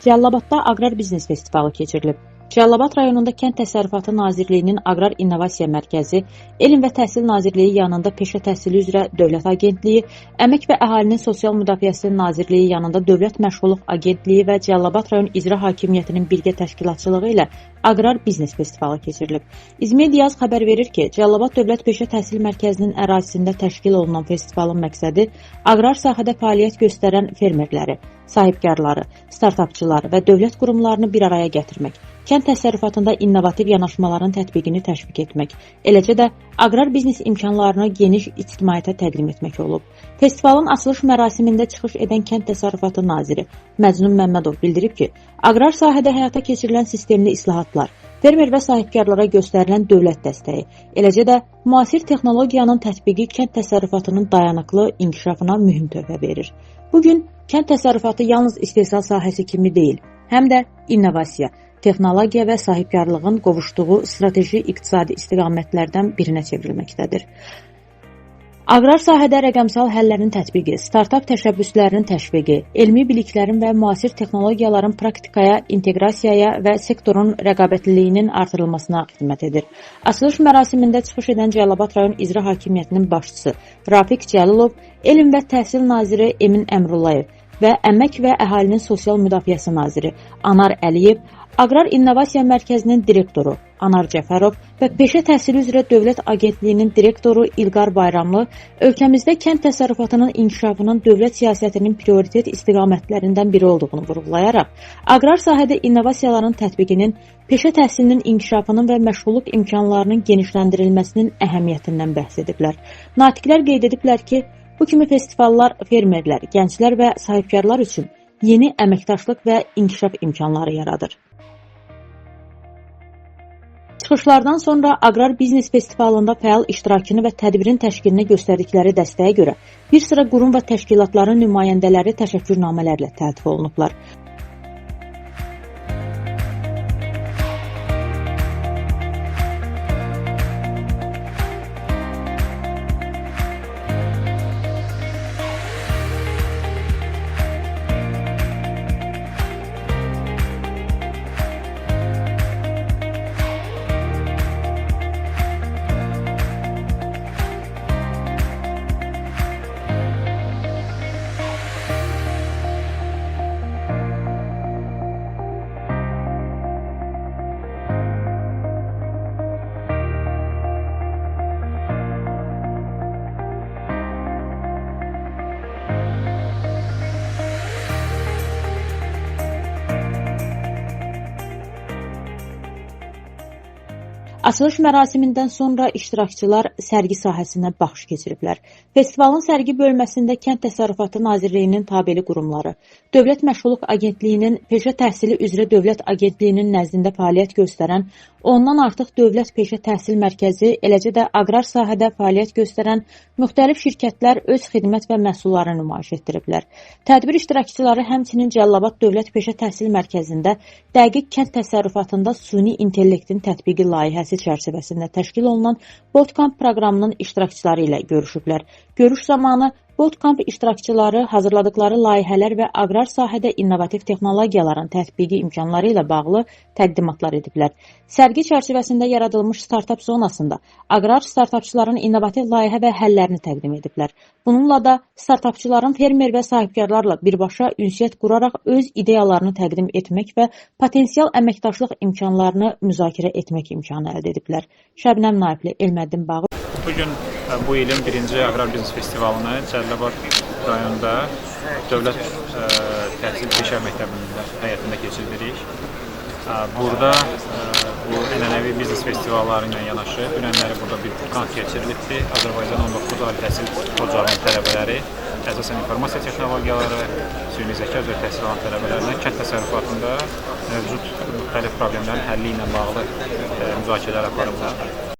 Cəlilabadda Aqrar Biznes Festivalı keçirilib. Cəlilabad rayonunda Kənd Təsərrüfatı Nazirliyinin Aqrar İnnovasiya Mərkəzi, Elm və Təhsil Nazirliyi yanında Peşə Təhsili üzrə Dövlət Agentliyi, Əmək və Əhalinin Sosial Müdafiəsi Nazirliyi yanında Dövlət Məşğulluq Agentliyi və Cəlilabad rayon İcra Hakimiyyətinin birgə təşkilatçılığı ilə Aqrar Biznes Festivalı keçirilib. İzmir Diyaz xəbər verir ki, Cəlilabad Dövlət Peşə Təhsil Mərkəzinin ərazisində təşkil olunan festivalın məqsədi aqrar sahədə fəaliyyət göstərən fermerləri, sahibkarları, startapçıları və dövlət qurumlarını bir araya gətirmək, kənd təsərrüfatında innovativ yanaşmaların tətbiqini təşviq etmək, eləcə də aqrar biznes imkanlarını geniş ictimaiyyətə təqdim etmək olub. Festivalın açılış mərasimində çıxış edən Kənd Təsərrüfatı Naziri Məcnun Məmmədov bildirib ki, aqrar sahədə həyata keçirilən sistemli islahatlar, fermer və sahibkarlara göstərilən dövlət dəstəyi, eləcə də müasir texnologiyanın tətbiqi kənd təsərrüfatının dayanıqlı inkişafına mühüm töhfə verir. Bugün kənd təsərrüfatı yalnız istehsal sahəsi kimi deyil, həm də innovasiya, texnologiya və sahibkarlığın qovuşduğu strateji iqtisadi istiqamətlərdən birinə çevrilməkdədir. Aqrar sahədə rəqəmsal həllərin tətbiqi, startap təşəbbüslərinin təşviqi, elmi biliklərin və müasir texnologiyaların praktikaya, inteqrasiyaya və sektorun rəqabətliliyinin artırılmasına xidmət edir. Açılış mərasimində çıxış edən Cəlilabad rayon İcra Hakimiyyətinin başçısı Rafiq Cəlilov, Elm və Təhsil naziri Emin Əmrullayev və Əmək və Əhalinin Sosial Müdafiəsi naziri Anar Əliyev, Aqrar İnnovasiya Mərkəzinin direktoru Anar Cəfərov və Peşə Təhsili üzrə Dövlət Agentliyinin direktoru İlqar Bayramlı ölkəmizdə kənd təsərrüfatının inkişafının dövlət siyasətinin prioritet istiqamətlərindən biri olduğunu vurğulayaraq, aqrar sahədə innovasiyaların tətbiqinin, peşə təhsilinin inkişafının və məşğulluq imkanlarının genişləndirilməsinin əhəmiyyətindən bəhs ediblər. Natiqlər qeyd ediblər ki, bu kimi festivallar fermerlər, gənclər və sahibkarlar üçün yeni əməkdaşlıq və inkişaf imkanları yaradır. Çıxışlardan sonra Aqrar Biznes Festivalında fəal iştirakını və tədbirin təşkilinə göstərdikləri dəstəyə görə bir sıra qurum və təşkilatların nümayəndələri təşəkkürnamələrlə təltif olunublar. Açılış mərasimindən sonra iştirakçılar sərgi sahəsinə baxış keçiriblər. Festivalın sərgi bölməsində Kənd Təsərrüfatı Nazirliyinin tabeli qurumları, Dövlət Məşğulluq Agentliyinin, Peşə Təhsili üzrə Dövlət Agentliyinin nəzdində fəaliyyət göstərən, ondan artıq Dövlət Peşə Təhsil Mərkəzi, eləcə də aqrar sahədə fəaliyyət göstərən müxtəlif şirkətlər öz xidmət və məhsullarını nümayiş etdiriblər. Tədbir iştirakçıları həmçinin Cəlilabad Dövlət Peşə Təhsil Mərkəzində dəqiq kənd təsərrüfatında süni intellektin tətbiqi layihəsi çərçivəsində təşkil olunan Bootcamp proqramının iştirakçıları ilə görüşüblər. Görüş zamanı Bootcamp iştirakçıları hazırladıkları layihələr və aqrar sahədə innovativ texnologiyaların tətbiqi imkanları ilə bağlı təqdimatlar ediblər. Sərgi çərçivəsində yaradılmış startap zonasında aqrar startapçıların innovativ layihə və həllərini təqdim ediblər. Bununla da startapçıların fermer və sahibkarlarla birbaşa ünsiyyət quraraq öz ideyalarını təqdim etmək və potensial əməkdaşlıq imkanlarını müzakirə etmək imkanı əldə ediblər. Şəbnəm Naibli, Elməddin Bağır. Bugün bu ilin birinci Aqrar Biznes Festivalını Cəlilabad rayonunda Dövlət Təhsil Peşə Məktəbinin həyətində keçirdirik. Burada bu ənənəvi biznes festivalları ilə yanaşı dünənləri burada bir bootcamp keçirilibdir. Azərbaycan 19 ali təhsil ocağının tələbələri, əsasən informasiya texnologiyaları, süni zəka üzrə təhsil alan tələbələrlə kənd təsərrüfatında mövcud müxtəlif problemlərin həlli ilə bağlı müzakirələr aparıblar.